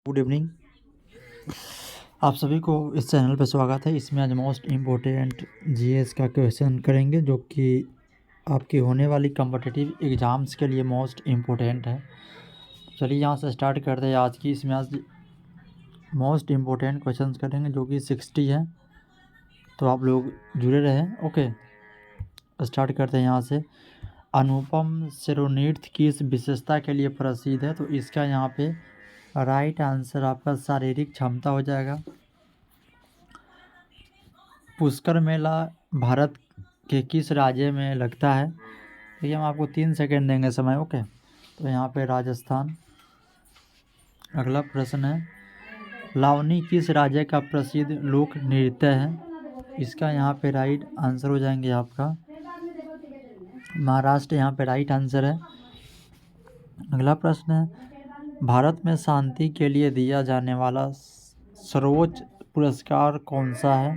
Good evening. आप सभी को इस चैनल पर स्वागत है। इसमें आज मोस्ट इम्पोर्टेंट जीएस का क्वेश्चन करेंगे जो कि आपकी होने वाली कॉम्पिटिटिव एग्ज़ाम्स के लिए मोस्ट इम्पोर्टेंट है। चलिए यहाँ से स्टार्ट करते हैं। आज की इसमें आज मोस्ट इम्पोर्टेंट क्वेश्चंस करेंगे जो कि 60 है, तो आप लोग जुड़े रहें। ओके, स्टार्ट करते हैं यहाँ से। अनुपम सेरोनिर्थ किस विशेषता के लिए प्रसिद्ध है? तो इसका यहाँ पे राइट आंसर आपका शारीरिक क्षमता हो जाएगा। पुष्कर मेला भारत के किस राज्य में लगता है? देखिए हम आपको 3 सेकेंड देंगे समय। ओके, तो यहाँ पे राजस्थान। अगला प्रश्न है, लावनी किस राज्य का प्रसिद्ध लोक नृत्य है? इसका यहाँ पे राइट आंसर हो जाएंगे आपका महाराष्ट्र, यहाँ पे राइट आंसर है। अगला प्रश्न है, भारत में शांति के लिए दिया जाने वाला सर्वोच्च पुरस्कार कौन सा है?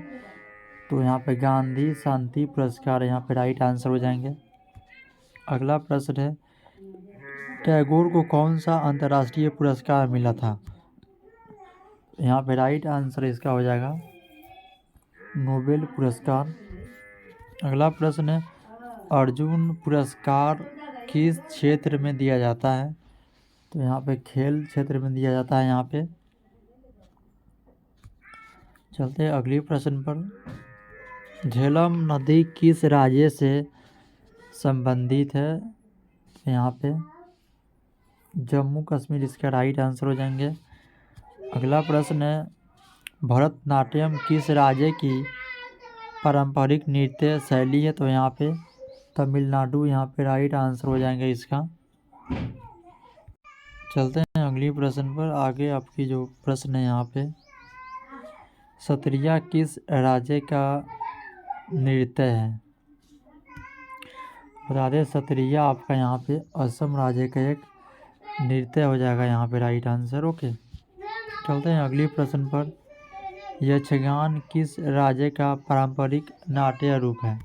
तो यहाँ पे गांधी शांति पुरस्कार, यहाँ पे राइट आंसर हो जाएंगे। अगला प्रश्न है, टैगोर को कौन सा अंतर्राष्ट्रीय पुरस्कार मिला था? यहाँ पे राइट आंसर इसका हो जाएगा नोबेल पुरस्कार। अगला प्रश्न है, अर्जुन पुरस्कार किस क्षेत्र में दिया जाता है? तो यहाँ पे खेल क्षेत्र में दिया जाता है। यहाँ पे चलते हैं अगले प्रश्न पर। झेलम नदी किस राज्य से संबंधित है? यहाँ पे जम्मू कश्मीर, इसका राइट आंसर हो जाएंगे। अगला प्रश्न है, भरतनाट्यम किस राज्य की पारंपरिक नृत्य शैली है? तो यहाँ पे तमिलनाडु, यहाँ पे राइट आंसर हो जाएंगे इसका। चलते हैं अगली प्रश्न पर। आगे आपकी जो प्रश्न है यहाँ पे, सत्रिया किस राज्य का नृत्य है? बता दें, सत्रिया आपका यहाँ पे असम राज्य का एक नृत्य हो जाएगा, यहाँ पे राइट आंसर। ओके, चलते हैं अगली प्रश्न पर। यक्षगान किस राज्य का पारंपरिक नाट्य रूप है?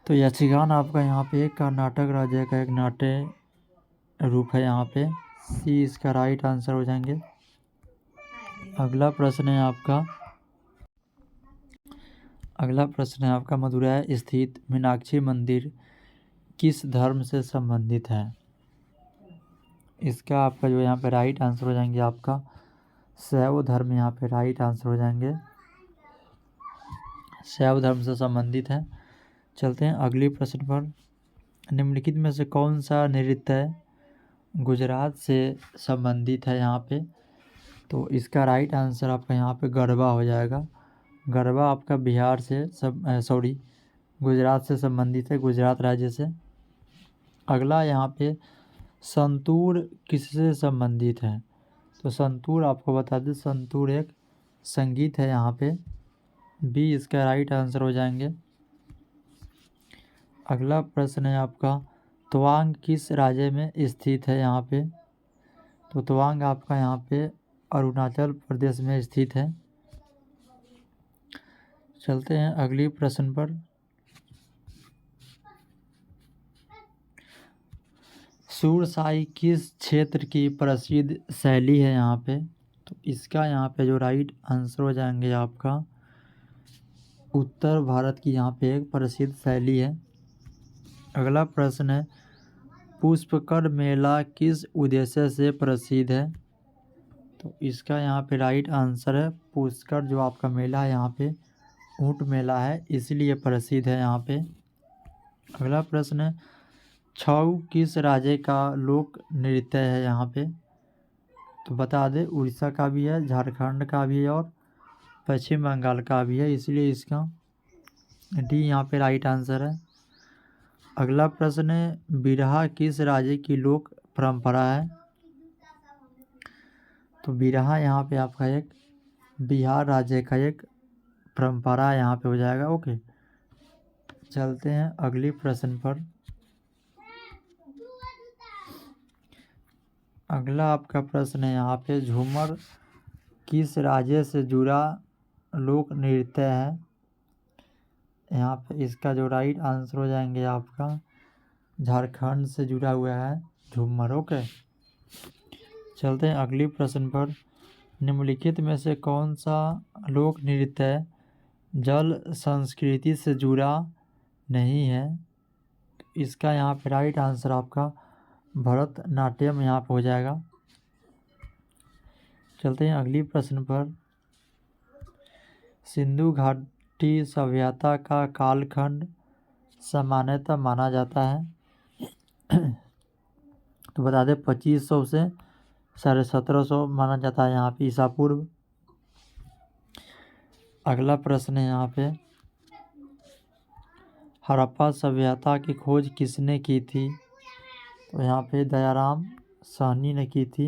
तो यक्षगान आपका यहाँ पे कर्नाटक राज्य का एक नाट्य रूप है, यहाँ पे सी इसका राइट आंसर हो जाएंगे। अगला प्रश्न है आपका मदुरै स्थित मीनाक्षी मंदिर किस धर्म से संबंधित है? इसका आपका जो यहाँ पे राइट आंसर हो जाएंगे आपका शैव धर्म, यहाँ पे राइट आंसर हो जाएंगे शैव धर्म से संबंधित है। चलते हैं अगले प्रश्न पर। निम्नलिखित में से कौन सा नृत्य गुजरात से संबंधित है? यहाँ पे तो इसका राइट आंसर आपका यहाँ पे गरबा हो जाएगा। गरबा आपका बिहार से गुजरात से संबंधित है, गुजरात राज्य से। अगला यहाँ पे संतूर किससे संबंधित है? तो संतूर आपको बता दें, संतूर एक संगीत है, यहाँ पे बी इसका राइट आंसर हो जाएंगे। अगला प्रश्न है आपका, तवांग किस राज्य में स्थित है? यहाँ पे तो तवांग आपका यहाँ पे अरुणाचल प्रदेश में स्थित है। चलते हैं अगली प्रश्न पर। सूरसाई किस क्षेत्र की प्रसिद्ध शैली है? यहाँ पे तो इसका यहाँ पे जो राइट आंसर हो जाएंगे आपका उत्तर भारत की यहाँ पे एक प्रसिद्ध शैली है। अगला प्रश्न है, पुष्कर मेला किस उद्देश्य से प्रसिद्ध है? तो इसका यहाँ पे राइट आंसर है पुष्कर जो आपका मेला है, यहाँ पे ऊंट मेला है, इसलिए प्रसिद्ध है यहाँ पे। अगला प्रश्न है, छऊ किस राज्य का लोक नृत्य है? यहाँ पे तो बता दें, उड़ीसा का भी है, झारखंड का भी है और पश्चिम बंगाल का भी है, इसलिए इसका डी यहाँ पे राइट आंसर है। अगला प्रश्न है, बिरहा किस राज्य की लोक परंपरा है? तो बिरहा यहाँ पे आपका एक बिहार राज्य का एक परंपरा यहाँ पे हो जाएगा। ओके, चलते हैं अगली प्रश्न पर। अगला आपका प्रश्न है यहाँ पे, झूमर किस राज्य से जुड़ा लोक नृत्य है? यहाँ पे इसका जो राइट आंसर हो जाएंगे आपका झारखंड से जुड़ा हुआ है झूमर। ओके, चलते हैं अगली प्रश्न पर। निम्नलिखित में से कौन सा लोक नृत्य जल संस्कृति से जुड़ा नहीं है? इसका यहाँ पे राइट आंसर आपका भरतनाट्यम यहाँ पे हो जाएगा। चलते हैं अगली प्रश्न पर। सिंधु घाटी सभ्यता का कालखंड सामान्यतः माना जाता है तो बता दें 2500 से 1750 माना जाता है यहाँ पे ईसा पूर्व। अगला प्रश्न है यहाँ पे, हड़प्पा सभ्यता की खोज किसने की थी? तो यहाँ पे दयाराम साहनी ने की थी।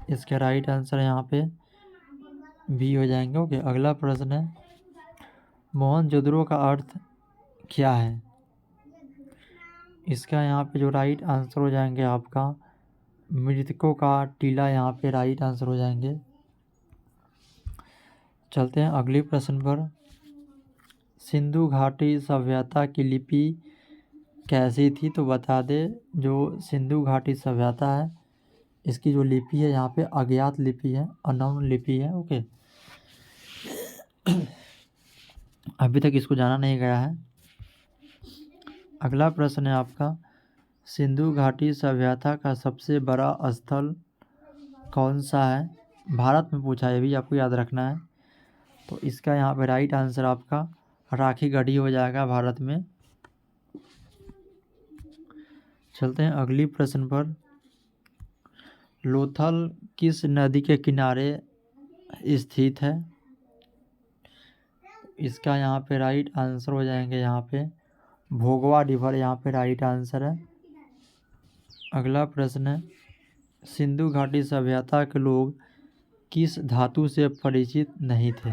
इसका राइट आंसर यहाँ पे बी हो जाएंगे। ओके, अगला प्रश्न है, मोहनजोदड़ो का अर्थ क्या है? इसका यहाँ पे जो राइट आंसर हो जाएंगे आपका मृतकों का टीला, यहाँ पे राइट आंसर हो जाएंगे। चलते हैं अगले प्रश्न पर। सिंधु घाटी सभ्यता की लिपि कैसी थी? तो बता दे जो सिंधु घाटी सभ्यता है इसकी जो लिपि है यहाँ पे अज्ञात लिपि है, अननोन लिपि है। ओके, अभी तक इसको जाना नहीं गया है। अगला प्रश्न है आपका, सिंधु घाटी सभ्यता का सबसे बड़ा स्थल कौन सा है? भारत में पूछा है, ये भी आपको याद रखना है। तो इसका यहाँ पे राइट आंसर आपका राखी गढ़ी हो जाएगा भारत में। चलते हैं अगली प्रश्न पर। लोथल किस नदी के किनारे स्थित है? इसका यहाँ पे राइट आंसर हो जाएंगे यहाँ पे भोगवा रिवर, यहाँ पे राइट आंसर है। अगला प्रश्न है, सिंधु घाटी सभ्यता के लोग किस धातु से परिचित नहीं थे?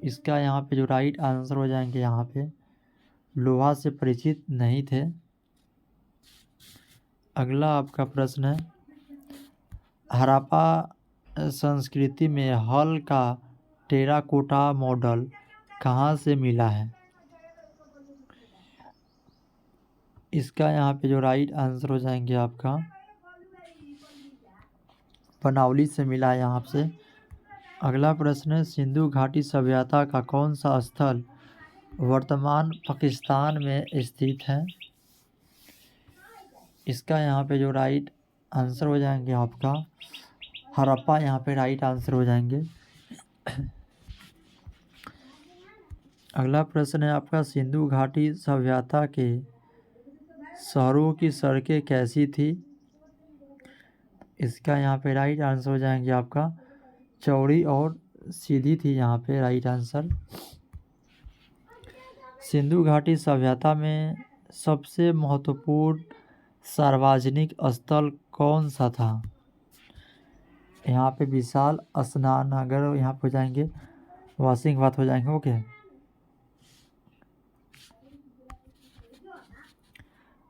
इसका यहाँ पे जो राइट आंसर हो जाएंगे यहाँ पे लोहा से परिचित नहीं थे। अगला आपका प्रश्न है, हड़प्पा संस्कृति में हल का टेराकोटा मॉडल कहाँ से मिला है? इसका यहाँ पे जो राइट आंसर हो जाएंगे आपका बनौली से मिला है यहाँ से। अगला प्रश्न है, सिंधु घाटी सभ्यता का कौन सा स्थल वर्तमान पाकिस्तान में स्थित है? इसका यहाँ पे जो राइट आंसर हो जाएंगे आपका हड़प्पा, यहाँ पे राइट आंसर हो जाएंगे। अगला प्रश्न है आपका, सिंधु घाटी सभ्यता के शहरों की सड़कें कैसी थी? इसका यहाँ पे राइट आंसर हो जाएंगे आपका चौड़ी और सीधी थी, यहाँ पे राइट आंसर। सिंधु घाटी सभ्यता में सबसे महत्वपूर्ण सार्वजनिक स्थल कौन सा था? यहाँ पे विशाल स्नानघर यहाँ पे हो जाएंगे वाशिंग बात हो जाएंगे। ओके,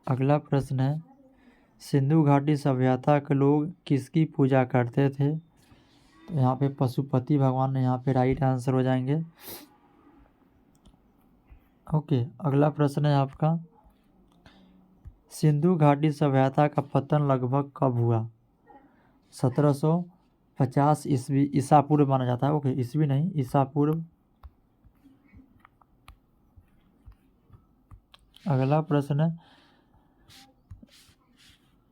अगला प्रश्न है, सिंधु घाटी सभ्यता के लोग किसकी पूजा करते थे? तो यहाँ पे पशुपति भगवान, यहाँ पे राइट आंसर हो जाएंगे। ओके, अगला प्रश्न है आपका, सिंधु घाटी सभ्यता का पतन लगभग कब हुआ? 1750 ईस्वी ईसा पूर्व माना जाता है। ओके, ईस्वी नहीं, ईसा पूर्व। अगला प्रश्न है,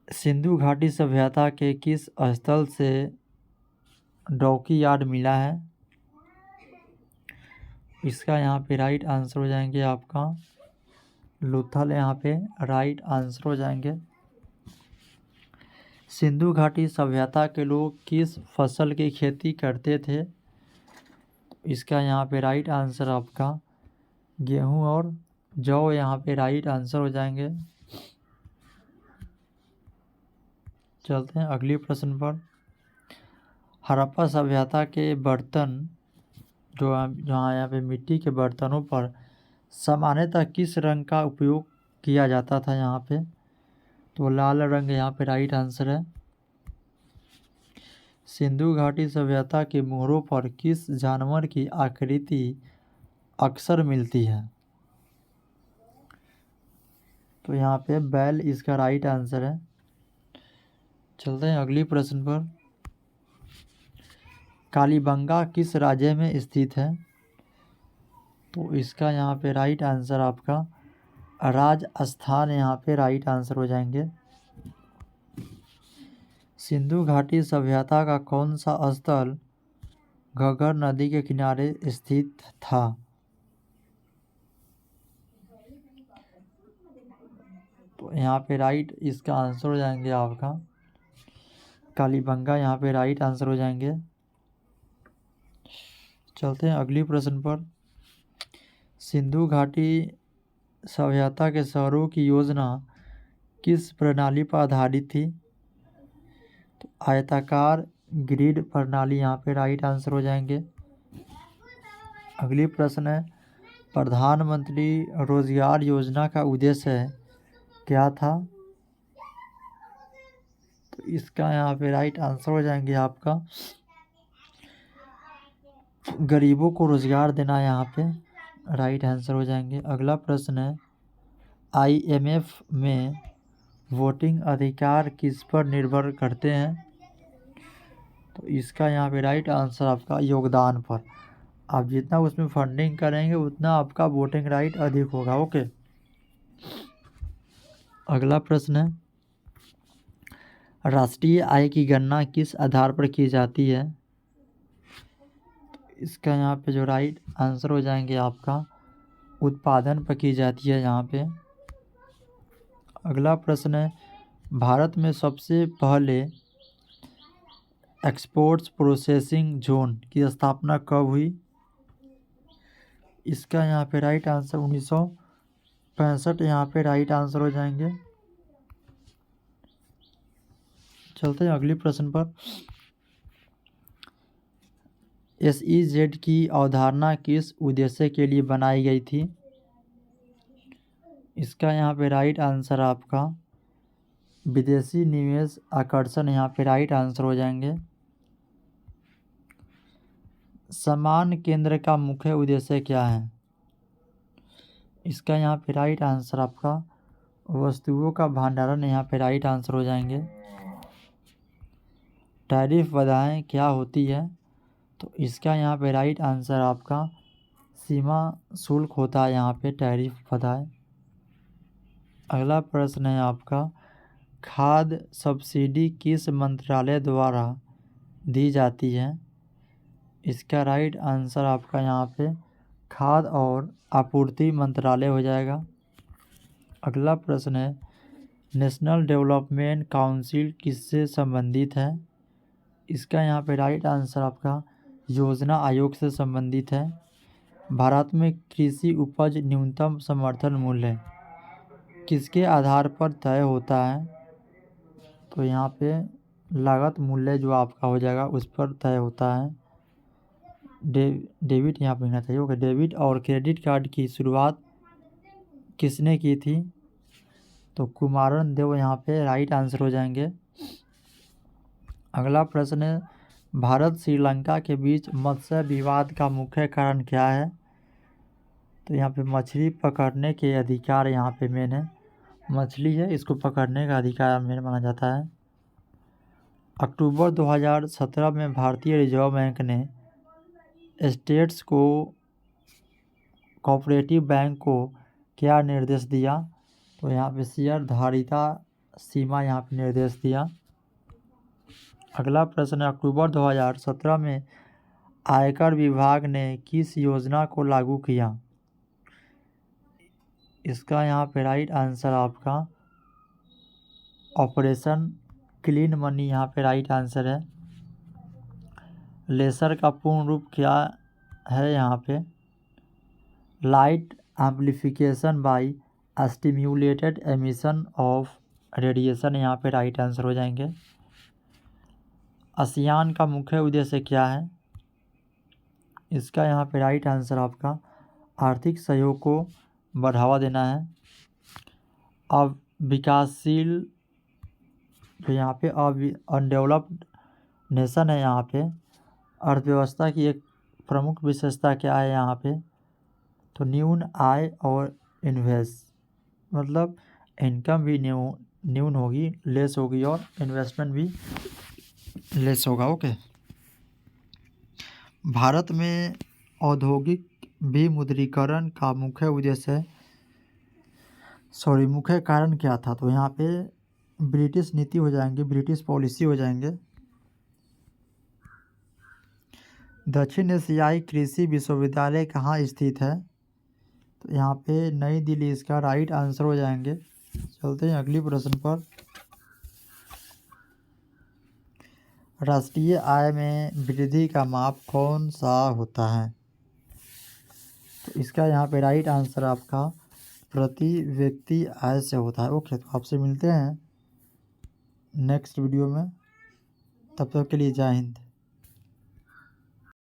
सिंधु घाटी सभ्यता के किस स्थल से डॉकी यार्ड मिला है? इसका यहाँ पे राइट आंसर हो जाएंगे आपका लोथल, यहाँ पे राइट आंसर हो जाएंगे। सिंधु घाटी सभ्यता के लोग किस फसल की खेती करते थे? इसका यहाँ पे राइट आंसर आपका गेहूं और जौ, यहाँ पे राइट आंसर हो जाएंगे। चलते हैं अगले प्रश्न पर। हड़प्पा सभ्यता के बर्तन जो जहाँ यहाँ पे मिट्टी के बर्तनों पर सामान्यतः किस रंग का उपयोग किया जाता था? यहाँ पे तो लाल रंग यहाँ पे राइट आंसर है। सिंधु घाटी सभ्यता के मोहरों पर किस जानवर की आकृति अक्सर मिलती है? तो यहाँ पे बैल इसका राइट आंसर है। चलते हैं अगली प्रश्न पर। कालीबंगा किस राज्य में स्थित है? तो इसका यहाँ पे राइट आंसर आपका राजस्थान यहाँ पे राइट आंसर हो जाएंगे। सिंधु घाटी सभ्यता का कौन सा स्थल घग्गर नदी के किनारे स्थित था? तो यहाँ पे राइट इसका आंसर हो जाएंगे आपका कालीबंगा यहाँ पे राइट आंसर हो जाएंगे। चलते हैं अगली प्रश्न पर। सिंधु घाटी सभ्यता के शहरों की योजना किस प्रणाली पर आधारित थी? तो आयताकार ग्रिड प्रणाली यहाँ पे राइट आंसर हो जाएंगे। अगली प्रश्न है प्रधानमंत्री रोजगार योजना का उद्देश्य क्या था? तो इसका यहाँ पे राइट आंसर हो जाएंगे आपका गरीबों को रोजगार देना यहाँ पे राइट आंसर हो जाएंगे। अगला प्रश्न है IMF में वोटिंग अधिकार किस पर निर्भर करते हैं? तो इसका यहाँ पे राइट आंसर आपका योगदान पर। आप जितना उसमें फंडिंग करेंगे उतना आपका वोटिंग राइट अधिक होगा। ओके। अगला प्रश्न है राष्ट्रीय आय की गणना किस आधार पर की जाती है? इसका यहाँ पे जो राइट आंसर हो जाएंगे आपका उत्पादन पर की जाती है यहाँ पे। अगला प्रश्न है भारत में सबसे पहले एक्सपोर्ट्स प्रोसेसिंग जोन की स्थापना कब हुई? इसका यहाँ पे राइट आंसर 1965 यहाँ पे राइट आंसर हो जाएंगे। चलते हैं अगले प्रश्न पर। SEZ की अवधारणा किस उद्देश्य के लिए बनाई गई थी? इसका यहाँ पे राइट आंसर आपका विदेशी निवेश आकर्षण यहाँ पे राइट आंसर हो जाएंगे। समान केंद्र का मुख्य उद्देश्य क्या है? इसका यहाँ पे राइट आंसर आपका वस्तुओं का भंडारण यहाँ पे राइट आंसर हो जाएंगे। टैरिफ बाधाएं क्या होती है? तो इसका यहाँ पे राइट आंसर आपका सीमा शुल्क होता है यहाँ पे टैरिफ बाधाएं। अगला प्रश्न है आपका खाद्य सब्सिडी किस मंत्रालय द्वारा दी जाती है? इसका राइट आंसर आपका यहाँ पे खाद्य और आपूर्ति मंत्रालय हो जाएगा। अगला प्रश्न है नेशनल डेवलपमेंट काउंसिल किससे संबंधित है? इसका यहाँ पे राइट आंसर आपका योजना आयोग से संबंधित है। भारत में कृषि उपज न्यूनतम समर्थन मूल्य किसके आधार पर तय होता है? तो यहाँ पे लागत मूल्य जो आपका हो जाएगा उस पर तय होता है। डेबिट यहाँ पे होना चाहिए। ओके। डेबिट और क्रेडिट कार्ड की शुरुआत किसने की थी? तो कुमारन देव यहाँ पे राइट आंसर हो जाएंगे। अगला प्रश्न है भारत श्रीलंका के बीच मत्स्य विवाद का मुख्य कारण क्या है? तो यहाँ पे मछली पकड़ने के अधिकार यहाँ पे मेन है। मछली है इसको पकड़ने का अधिकार मेन माना जाता है। अक्टूबर 2017 में भारतीय रिजर्व बैंक ने स्टेट्स को कोऑपरेटिव बैंक को क्या निर्देश दिया? तो यहाँ पे शेयर धारिता सीमा यहाँ पे निर्देश दिया। अगला प्रश्न है अक्टूबर 2017 में आयकर विभाग ने किस योजना को लागू किया? इसका यहाँ पे राइट आंसर आपका ऑपरेशन क्लीन मनी यहाँ पे राइट आंसर है। लेसर का पूर्ण रूप क्या है? यहाँ पे light amplification by stimulated emission of radiation यहाँ पे राइट आंसर हो जाएंगे। आसियान का मुख्य उद्देश्य क्या है? इसका यहाँ पे राइट आंसर आपका आर्थिक सहयोग को बढ़ावा देना है। अब विकासशील जो यहाँ पे अनडेवलप्ड नेशन है यहाँ पे अर्थव्यवस्था की एक प्रमुख विशेषता क्या है यहाँ पे? तो न्यून आय और इन्वेस्ट मतलब इनकम भी न्यून होगी, लेस होगी, और इन्वेस्टमेंट भी लेस होगा। ओके। भारत में औद्योगिक विमुद्रीकरण का मुख्य उद्देश्य मुख्य कारण क्या था? तो यहाँ पे ब्रिटिश नीति हो जाएंगे, ब्रिटिश पॉलिसी हो जाएंगे। दक्षिण एशियाई कृषि विश्वविद्यालय कहाँ स्थित है? तो यहाँ पे नई दिल्ली इसका राइट आंसर हो जाएंगे। चलते हैं अगली प्रश्न पर। राष्ट्रीय आय में वृद्धि का माप कौन सा होता है? तो इसका यहाँ पे राइट आंसर आपका प्रति व्यक्ति आय से होता है। ओके, तो आपसे मिलते हैं नेक्स्ट वीडियो में, तब तक के लिए जय हिंद।